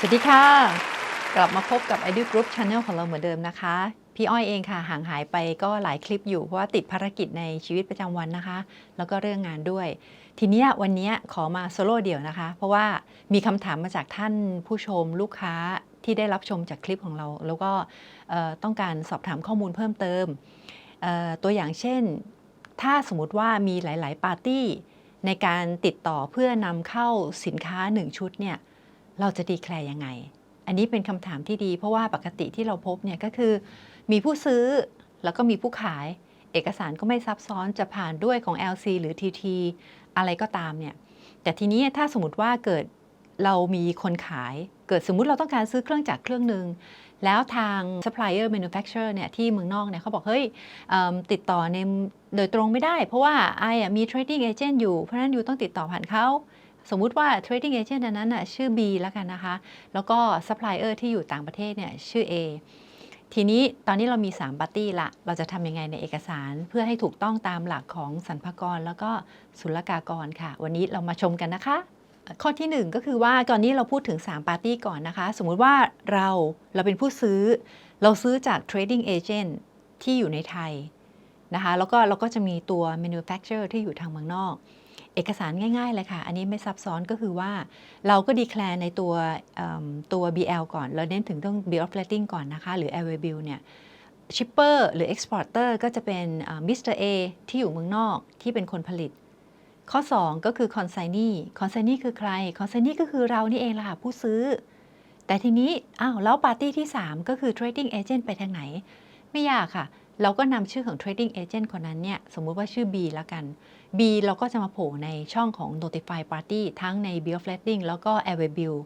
สวัสดีค่ะกลับมาพบกับ Ideal Group Channel ของเราเหมือนเดิมนะคะพี่อ้อยเองค่ะห่างหายไปก็หลายคลิปอยู่เพราะว่าติดภารกิจในชีวิตประจำวันนะคะแล้วก็เรื่องงานด้วยทีนี้วันนี้ขอมาโซโล่เดี่ยวนะคะเพราะว่ามีคำถามมาจากท่านผู้ชมลูกค้าที่ได้รับชมจากคลิปของเราแล้วก็ต้องการสอบถามข้อมูลเพิ่มเติมตัวอย่างเช่นถ้าสมมติว่ามีหลายๆปาร์ตี้ในการติดต่อเพื่อนำเข้าสินค้า1ชุดเนี่ยเราจะดีแคลร์ยังไงอันนี้เป็นคำถามที่ดีเพราะว่าปกติที่เราพบเนี่ยก็คือมีผู้ซื้อแล้วก็มีผู้ขายเอกสารก็ไม่ซับซ้อนจะผ่านด้วยของ LC หรือ TT อะไรก็ตามเนี่ยแต่ทีนี้ถ้าสมมติว่าเกิดเรามีคนขายเกิดสมมุติเราต้องการซื้อเครื่องจักรเครื่องหนึ่งแล้วทาง supplier manufacturer เนี่ยที่เมืองนอกเนี่ยเขาบอกเฮ้ยติดต่อในโดยตรงไม่ได้เพราะว่าไอ้มี trading agent อยู่เพราะฉะนั้นอยู่ต้องติดต่อผ่านเขาสมมุติว่า trading agent นั้นน่ะชื่อ B แล้วกันนะคะแล้วก็ supplier ที่อยู่ต่างประเทศเนี่ยชื่อ A ทีนี้ตอนนี้เรามี3ปาร์ตี้ละเราจะทำยังไงในเอกสารเพื่อให้ถูกต้องตามหลักของสรรพากรแล้วก็ศุลกากรค่ะวันนี้เรามาชมกันนะคะข้อที่1ก็คือว่าก่อนนี้เราพูดถึง3ปาร์ตี้ก่อนนะคะสมมุติว่าเราเป็นผู้ซื้อเราซื้อจาก trading agent ที่อยู่ในไทยนะคะแล้วก็เราก็จะมีตัว manufacturer ที่อยู่ทางเมืองนอกเอกสารง่ายๆเลยค่ะอันนี้ไม่ซับซ้อนก็คือว่าเราก็ declare ในตัว BL ก่อนเราเน้นถึงต้อง bill of lading ก่อนนะคะหรือ airway bill เนี่ย shipper หรือ exporter ก็จะเป็นMr. A ที่อยู่เมืองนอกที่เป็นคนผลิตข้อ2ก็คือ consignee คือใคร consignee ก็คือเรานี่เองล่ะค่ะผู้ซื้อแต่ทีนี้แล้วปาร์ตี้ที่3ก็คือ trading agent ไปทางไหนไม่ยากค่ะเราก็นำชื่อของ trading agent คนนั้นเนี่ยสมมุติว่าชื่อ B แล้วกัน B เราก็จะมาโผล่ในช่องของ notify party ทั้งใน bill of lading แล้วก็ airway bill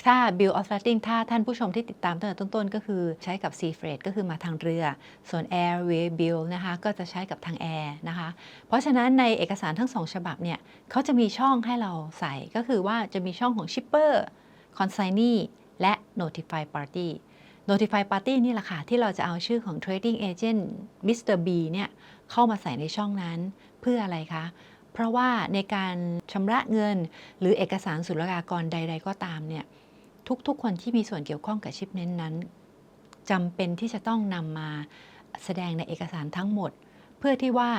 ถ้า bill of lading ถ้าท่านผู้ชมที่ติดตามตั้งแต่ต้นๆก็คือใช้กับ sea freight ก็คือมาทางเรือส่วน airway bill นะคะก็จะใช้กับทางแอร์นะคะเพราะฉะนั้นในเอกสารทั้ง2ฉบับเนี่ยเขาจะมีช่องให้เราใส่ก็คือว่าจะมีช่องของ shipper consignee และ notify party notify party นี่แหละค่ะที่เราจะเอาชื่อของ trading agent Mr. B เนี่ยเข้ามาใส่ในช่องนั้นเพื่ออะไรคะเพราะว่าในการชำระเงินหรือเอกสารศุลกากรใดๆก็ตามเนี่ยทุกๆคนที่มีส่วนเกี่ยวข้องกับชิปนั้นจำเป็นที่จะต้องนำมาแสดงในเอกสารทั้งหมดเพื่อที่ว่า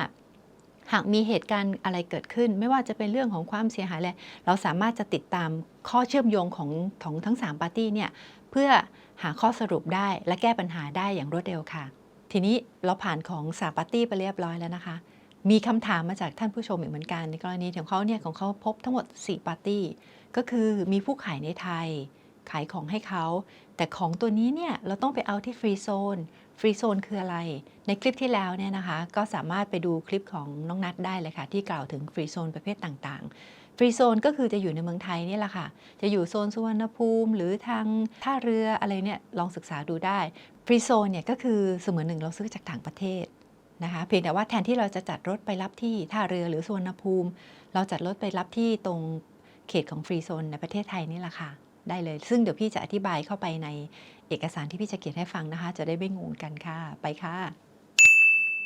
หากมีเหตุการณ์อะไรเกิดขึ้นไม่ว่าจะเป็นเรื่องของความเสียหายอะไรเราสามารถจะติดตามข้อเชื่อมโยงของทั้ง3ปาร์ตี้เนี่ยเพื่อหาข้อสรุปได้และแก้ปัญหาได้อย่างรวดเร็วค่ะทีนี้เราผ่านของ3ปาร์ตี้ไปเรียบร้อยแล้วนะคะมีคำถามมาจากท่านผู้ชมอีกเหมือนกันในกรณีของเขาพบทั้งหมด4ปาร์ตี้ก็คือมีผู้ขายในไทยขายของให้เขาแต่ของตัวนี้เนี่ยเราต้องไปเอาที่ฟรีโซนคืออะไรในคลิปที่แล้วเนี่ยนะคะก็สามารถไปดูคลิปของน้องนัทได้เลยค่ะที่กล่าวถึงฟรีโซนประเภทต่างๆฟรีโซนก็คือจะอยู่ในเมืองไทยนี่แหละค่ะจะอยู่โซนสุวรรณภูมิหรือทางท่าเรืออะไรเนี่ยลองศึกษาดูได้ฟรีโซนเนี่ยก็คือเสมือนหนึ่งเราซื้อจากต่างประเทศนะคะเพียงแต่ว่าแทนที่เราจะจัดรถไปรับที่ท่าเรือหรือสุวรรณภูมิเราจัดรถไปรับที่ตรงเขตของฟรีโซนในประเทศไทยนี่แหละค่ะได้เลยซึ่งเดี๋ยวพี่จะอธิบายเข้าไปในเอกสารที่พี่จะเขียนให้ฟังนะคะจะได้ไม่งงกันค่ะไปค่ะ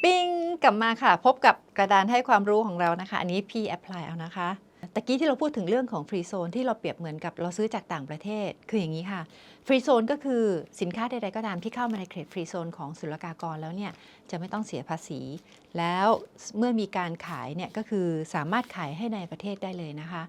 ปิ้งกลับมาค่ะพบกับกระดานให้ความรู้ของเรานะคะอันนี้พี่แอพพลายเอานะคะตะกี้ที่เราพูดถึงเรื่องของฟรีโซนที่เราเปรียบเหมือนกับเราซื้อจากต่างประเทศคืออย่างนี้ค่ะฟรีโซนก็คือสินค้าใดๆก็ตามที่เข้ามาในเขตฟรีโซนของศุลกากรแล้วเนี่ยจะไม่ต้องเสียภาษีแล้วเมื่อมีการขายเนี่ยก็คือสามารถขายให้ในประเทศได้เลยนะคะ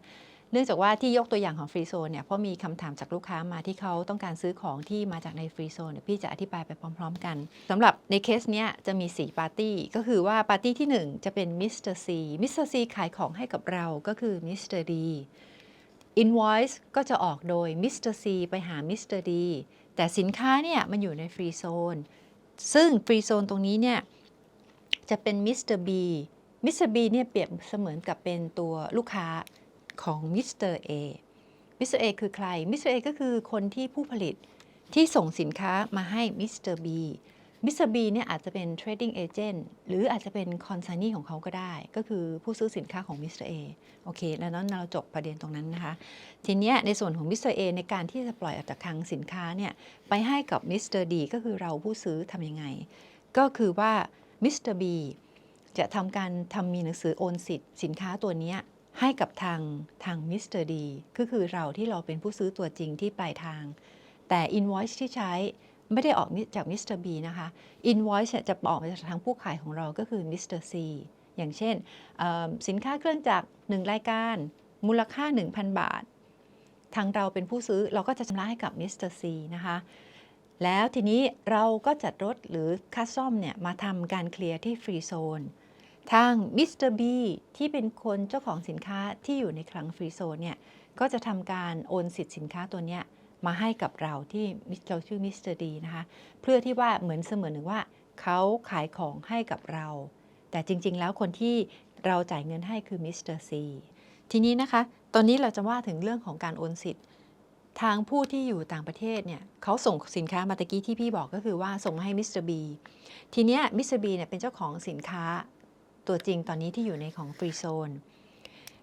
เนื่องจากว่าที่ยกตัวอย่างของฟรีโซนเนี่ยเพราะมีคำถามจากลูกค้ามาที่เขาต้องการซื้อของที่มาจากในฟรีโซนพี่จะอธิบายไปพร้อมๆกันสำหรับในเคสเนี้ยจะมี4ปาร์ตี้ก็คือว่าปาร์ตี้ที่1จะเป็นมิสเตอร์ซีขายของให้กับเราก็คือมิสเตอร์ดีInvoice ก็จะออกโดยมิสเตอร์ซีไปหามิสเตอร์ดีแต่สินค้าเนี่ยมันอยู่ในฟรีโซนซึ่งฟรีโซนตรงนี้เนี่ยจะเป็นมิสเตอร์บีเนี่ยเปรียบเสมือนกับเป็นตัวลูกค้าของมิสเตอร์เอคือใครมิสเตอร์เอก็คือคนที่ผู้ผลิตที่ส่งสินค้ามาให้มิสเตอร์บีเนี่ยอาจจะเป็น trading agent หรืออาจจะเป็น consignee ของเขาก็ได้ก็คือผู้ซื้อสินค้าของมิสเตอร์เอโอเคแล้วนั้นเราจบประเด็นตรงนั้นนะคะทีนี้ในส่วนของมิสเตอร์เอในการที่จะปล่อยออกจากคลังสินค้าเนี่ยไปให้กับมิสเตอร์ดีก็คือเราผู้ซื้อทำยังไงก็คือว่ามิสเตอร์บีจะทำมีหนังสือโอนสิทธิ์สินค้าตัวนี้ ให้กับทางมิสเตอร์ดีก็คือเราที่เราเป็นผู้ซื้อตัวจริงที่ปลายทางแต่ invoice ที่ใช้ไม่ได้ออกจากมิสเตอร์บีนะคะ invoice จะออกมาจากทางผู้ขายของเราก็คือมิสเตอร์ซีอย่างเช่นสินค้าเครื่องจักร1รายการมูลค่า 1,000 บาททางเราเป็นผู้ซื้อเราก็จะชำระให้กับมิสเตอร์ซีนะคะแล้วทีนี้เราก็จัดรถหรือคัสตอมเนี่ยมาทำการเคลียร์ที่ฟรีโซนทางมิสเตอร์บีที่เป็นคนเจ้าของสินค้าที่อยู่ในคลังฟรีโซนเนี่ยก็จะทำการโอนสิทธิ์สินค้าตัวเนี้ยมาให้กับเราที่เราชื่อมิสเตอร์ดีนะคะเพื่อที่ว่าเหมือนเสมือนหนึ่งว่าเขาขายของให้กับเราแต่จริงๆแล้วคนที่เราจ่ายเงินให้คือมิสเตอร์ซีทีนี้นะคะตอนนี้เราจะว่าถึงเรื่องของการโอนสิทธิ์ทางผู้ที่อยู่ต่างประเทศเนี่ยเขาส่งสินค้ามาตะกี้ที่พี่บอกก็คือว่าส่งมาให้มิสเตอร์บีทีเนี้ยมิสเตอร์บีเนี่ยเป็นเจ้าของสินค้าตัวจริงตอนนี้ที่อยู่ในของฟรีโซน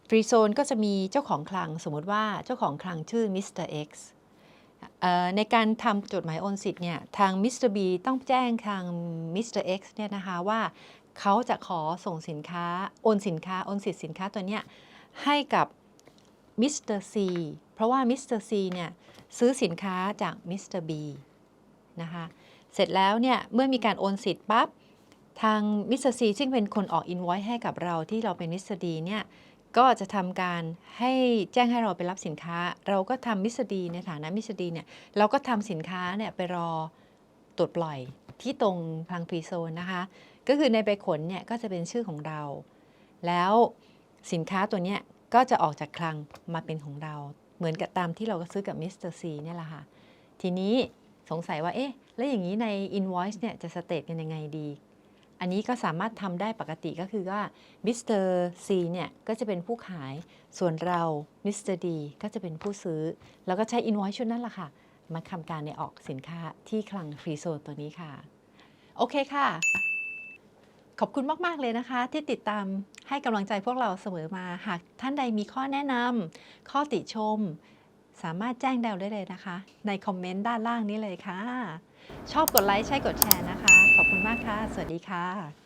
ฟรีโซนก็จะมีเจ้าของคลังสมมติว่าเจ้าของคลังชื่อมิสเตอร์เอ็กซ์ในการทำจดหมายโอนสิทธิ์เนี่ยทางมิสเตอร์บีต้องแจ้งทางมิสเตอร์เอ็กซ์เนี่ยนะคะว่าเขาจะขอส่งสินค้าโอนสินค้าโอนสิทธิ์สินค้าตัวเนี้ยให้กับมิสเตอร์ซีเพราะว่ามิสเตอร์ซีเนี่ยซื้อสินค้าจากมิสเตอร์บีนะคะเสร็จแล้วเนี่ยเมื่อมีการโอนสิทธิ์ปั๊บทางมิสเตอร์ซีซึ่งเป็นคนออกอินไวซ์ให้กับเราที่เราเป็นมิสเตอร์ดีเนี่ยก็จะทำการให้แจ้งให้เราไปรับสินค้าเราก็ทำมิสเตอร์ดีในฐานะมิสเตอร์ดีเนี่ยเราก็ทำสินค้าเนี่ยไปรอตรวจปล่อยที่ตรงคลังฟรีโซนนะคะก็คือในใบขนเนี่ยก็จะเป็นชื่อของเราแล้วสินค้าตัวเนี้ยก็จะออกจากคลังมาเป็นของเราเหมือนกับตามที่เราก็ซื้อกับมิสเตอร์ซีเนี่ยแหละค่ะทีนี้สงสัยว่าเอ๊ะแล้วอย่างนี้ใน invoice เนี่ยจะสเตทกันยังไงดีอันนี้ก็สามารถทำได้ปกติก็คือว่ามิสเตอร์ซีเนี่ยก็จะเป็นผู้ขายส่วนเรามิสเตอร์ดีก็จะเป็นผู้ซื้อแล้วก็ใช้ invoice ชุดนั้นแหละค่ะมาทำการในออกสินค้าที่คลังฟรีโซนตัวนี้ค่ะโอเคค่ะขอบคุณมากๆเลยนะคะที่ติดตามให้กำลังใจพวกเราเสมอมาหากท่านใดมีข้อแนะนำข้อติชมสามารถแจ้งเราได้เลยนะคะในคอมเมนต์ด้านล่างนี้เลยค่ะชอบกดไลค์ใช่กดแชร์นะคะขอบคุณมากค่ะสวัสดีค่ะ